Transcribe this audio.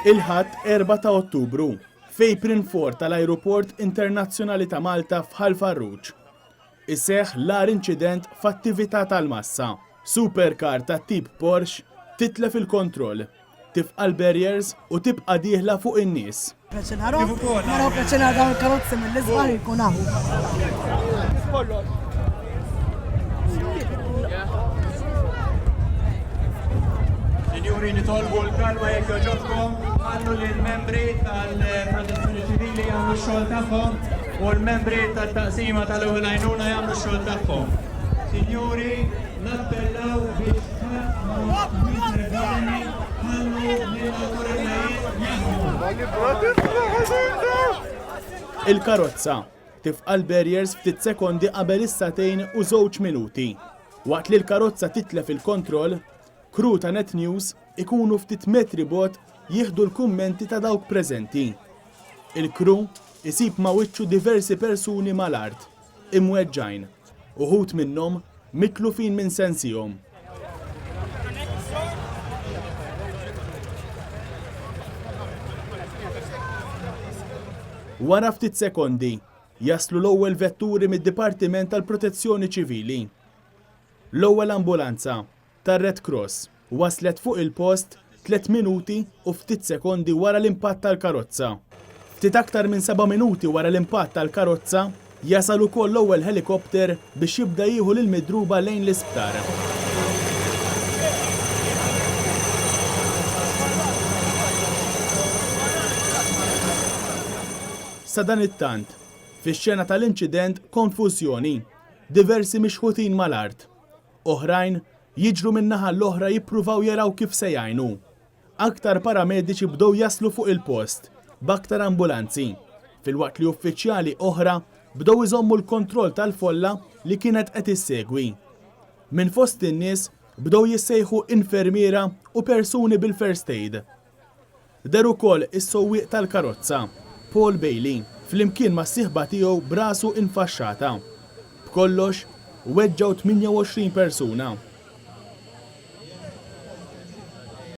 Il-ħadd 4 ta' Ottubru f'Apron 4 tal-Ajruport Internazzjonali ta' Malta f'Ħal Farruġ. Iseħħ l-agħar inċident f'attività tal-massa. Supercar ta' tip Porsche titlef il-kontroll, tifqa' l-barriers u tibqa' dieħla fuq in-nies. Naraw preċena dawn il-karozzi mill-isbaħ jkun hawn. Sinjuri, nitolbu l-kalma jekk joġobkom, ħallu li l-membri tal-Protezzjoni Ċivili jagħmlu x-xogħol tagħhom u l-membri tat-taqsima tal-ewwel għajnuna jagħmlu x-xogħol tagħhom. Sinjuri, nappellaw biex Il-karozza tifqa' l-barriers ftit sekondi qabel is-satejn u 2 minuti. Waqt li l-karozza titlef il-kontroll, Crew ta' Net News ikunu ftit metri bogħod jieħdu l-kummenti ta' dawk preżenti. Il-crew isib ma' wiċċu diversi persuni mal-art, imweġġajn, uħud minnhom mitlufin minn sensihom. Wara ftit sekondi jaslu l-ewwel vetturi mid-Dipartiment tal-Protezzjoni Ċivili. L-ewwel ambulanza tar-Red Cross waslet fuq il-post 3 minuti u ftit sekondi wara l-impatt tal-karozza. Ftit aktar minn 7 minuti wara l-impatt tal-karozza jasal ukoll l-ewwel helikopter biex jibda jieħu lil midruba lejn l-isptar. Sa dan it-tant, fix-xena tal-inċident konfużjoni, diversi mixħutin mal-art. Oħrajn jiġru min-naħa l-oħra jippruvaw jaraw kif se jgħinu. Aktar paramediċi bdew jaslu fuq il-post, b'aktar ambulanzi, filwaqt li uffiċjali oħra bdew iżommu l-kontroll tal-folla li kienet qed issegwi. Minn fost in-nies bdew jissejħu infermiera u persuni bil-first aid. Der ukoll is-sewwieq tal-karozza, Paul Bailey, flimkien ma' s-sieħba tiegħu brasu infaxxata. B'kollox weġġaw 28 persuna.